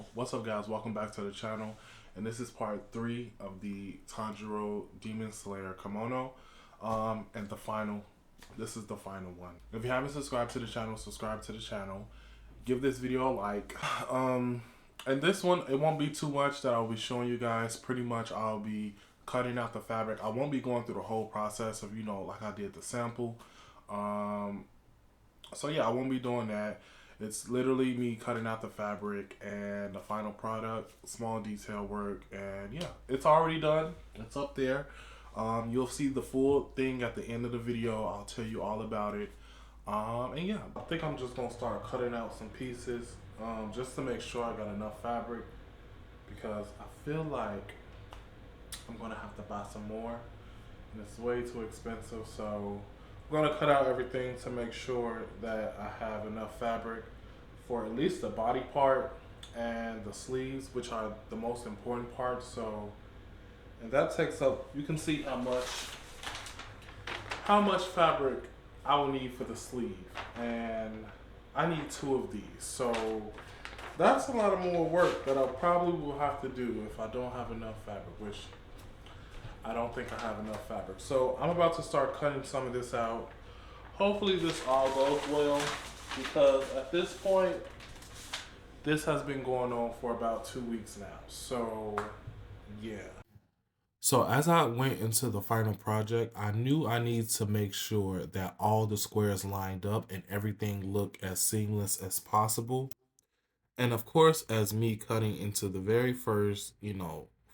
Yo, what's up guys? Welcome back to the channel. And this is part 3 of the Tanjiro Demon Slayer kimono. And this is the final one. If you haven't subscribed to the channel, subscribe to the channel. Give this video a like. And this one, it won't be too much that I'll be showing you guys. Pretty much I'll be cutting out the fabric. I won't be going through the whole process of, like I did the sample. So yeah, I won't be doing that. It's literally me cutting out the fabric and the final product, small detail work, and yeah, it's already done. It's up there. You'll see the full thing at the end of the video. I'll tell you all about it. And yeah, I think I'm just gonna start cutting out some pieces, just to make sure I got enough fabric, because I feel like I'm gonna have to buy some more, and it's way too expensive. So I'm gonna cut out everything to make sure that I have enough fabric for at least the body part and the sleeves, which are the most important parts. So, and that takes up, you can see how much fabric I will need for the sleeve, and I need 2 of these. So that's a lot of more work that I probably will have to do if I don't have enough fabric, which I don't think I have enough fabric. So I'm about to start cutting some of this out. Hopefully this all goes well, because at this point, this has been going on for about 2 weeks now. So yeah. So as I went into the final project, I knew I needed to make sure that all the squares lined up and everything looked as seamless as possible. And of course, as me cutting into the very first,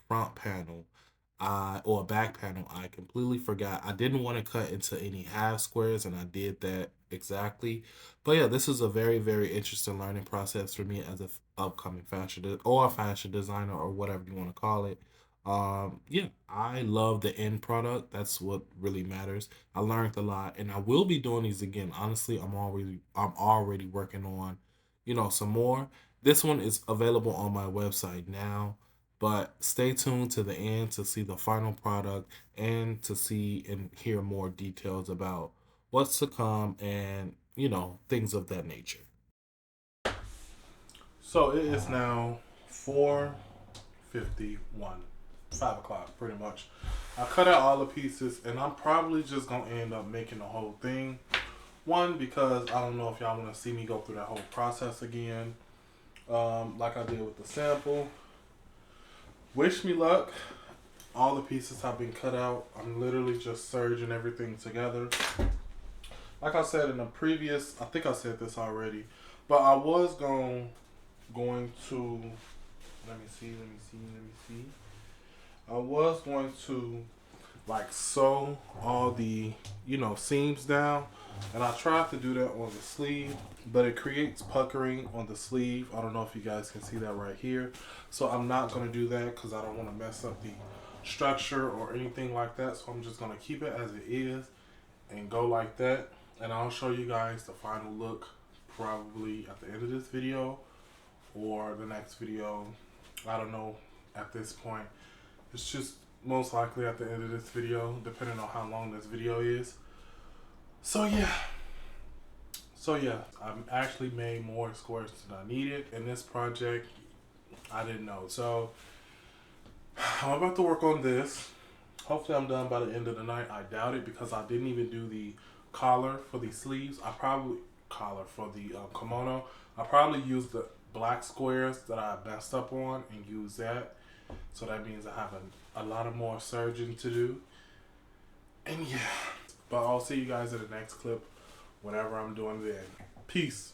front panel, or back panel, I completely forgot. I didn't want to cut into any half squares, and I did that exactly. But yeah, this is a very, very interesting learning process for me as a upcoming fashion designer, or whatever you want to call it. Yeah, I love the end product. That's what really matters. I learned a lot, and I will be doing these again. Honestly, I'm already working on, some more. This one is available on my website now, but stay tuned to the end to see the final product and to see and hear more details about what's to come and, things of that nature. So it is now 4:51, 5 o'clock pretty much. I cut out all the pieces, and I'm probably just going to end up making the whole thing. One, because I don't know if y'all want to see me go through that whole process again, like I did with the sample. Wish me luck. All the pieces have been cut out. I'm literally just serging everything together. Like I said in the previous, I think I said this already, but I was going to, let me see. I was going to like sew all the, seams down, and I tried to do that on the sleeve, but it creates puckering on the sleeve. I don't know if you guys can see that right here. So I'm not going to do that because I don't want to mess up the structure or anything like that. So I'm just going to keep it as it is and go like that. And I'll show you guys the final look probably at the end of this video or the next video. I don't know at this point. It's just most likely at the end of this video, depending on how long this video is. So yeah, I've actually made more squares than I needed in this project. I didn't know. So I'm about to work on this. Hopefully I'm done by the end of the night. I doubt it, because I didn't even do the collar for the sleeves. Collar for the kimono. I probably used the black squares that I messed up on and use that. So that means I have a lot of more serging to do. And yeah, but I'll see you guys in the next clip whenever I'm doing then. Peace.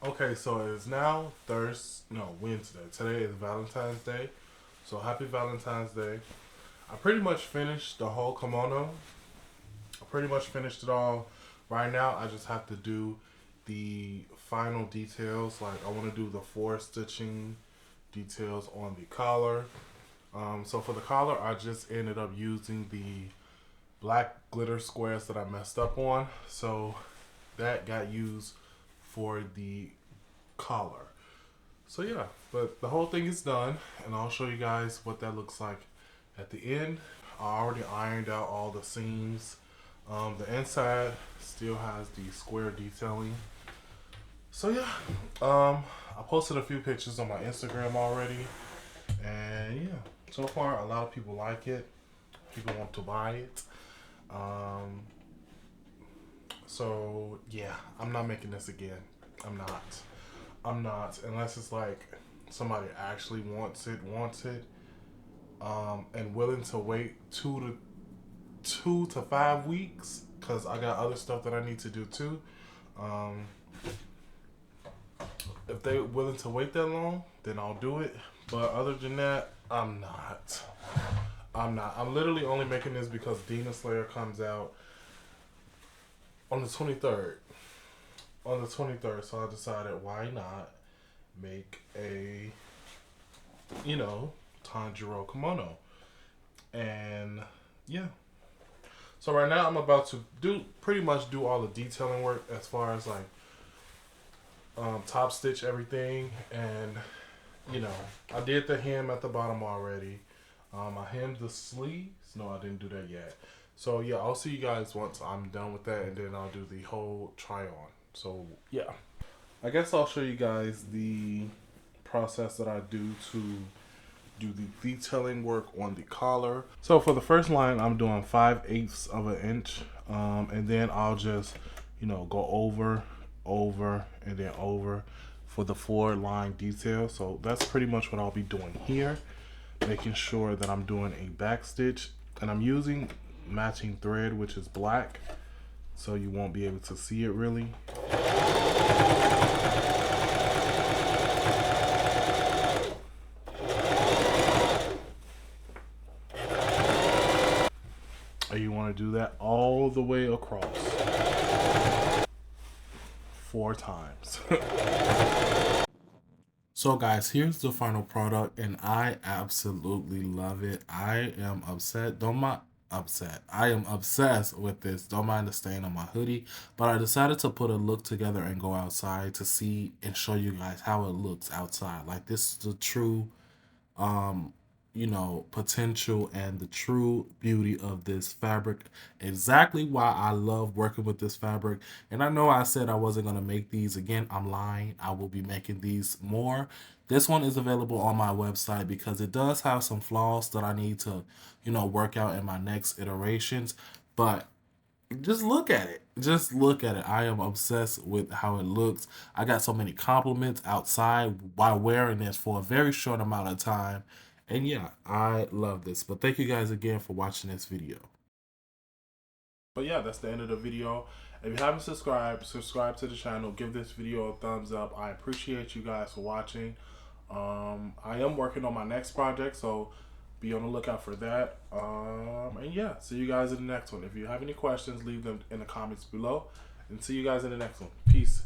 Okay, so it is now Wednesday. Today is Valentine's Day. So happy Valentine's Day. I pretty much finished the whole kimono. I pretty much finished it all. Right now, I just have to do the final details. Like, I want to do the 4 stitching details on the collar. So for the collar, I just ended up using the black glitter squares that I messed up on. So that got used for the collar. So yeah, but the whole thing is done, and I'll show you guys what that looks like at the end. I already ironed out all the seams. The inside still has the square detailing. So yeah, I posted a few pictures on my Instagram already, and yeah, so far a lot of people like it. People want to buy it. So yeah, I'm not making this again. I'm not, unless it's like somebody actually wants it, and willing to wait 2 to 5 weeks, because I got other stuff that I need to do too. If they're willing to wait that long, then I'll do it. But other than that, I'm not. I'm literally only making this because Demon Slayer comes out on the 23rd. So I decided, why not make a, Tanjiro kimono. And yeah. So right now I'm about to pretty much do all the detailing work as far as like top stitch everything, and I did the hem at the bottom already. I hemmed the sleeves. No, I didn't do that yet. So yeah, I'll see you guys once I'm done with that, and then I'll do the whole try on. So yeah, I guess I'll show you guys the process that I do to do the detailing work on the collar. So for the first line, I'm doing 5/8 of an inch, and then I'll just go over, and then over for the 4-line detail. So that's pretty much what I'll be doing here, making sure that I'm doing a back stitch, and I'm using matching thread, which is black, so you won't be able to see it really. And you want to do that all the way across 4 times. So guys, here's the final product, and I absolutely love it. I am upset. I am obsessed with this. Don't mind the stain on my hoodie, but I decided to put a look together and go outside to see and show you guys how it looks outside. Like, this is the true potential and the true beauty of this fabric. Exactly why I love working with this fabric. And I know I said I wasn't going to make these again. I'm lying. I will be making these more. This one is available on my website because it does have some flaws that I need to work out in my next iterations. But just look at it. Just look at it. I am obsessed with how it looks. I got so many compliments outside while wearing this for a very short amount of time. And yeah, I love this. But thank you guys again for watching this video. But yeah, that's the end of the video. If you haven't subscribed, subscribe to the channel. Give this video a thumbs up. I appreciate you guys for watching. I am working on my next project, so be on the lookout for that. And yeah, see you guys in the next one. If you have any questions, leave them in the comments below. And see you guys in the next one. Peace.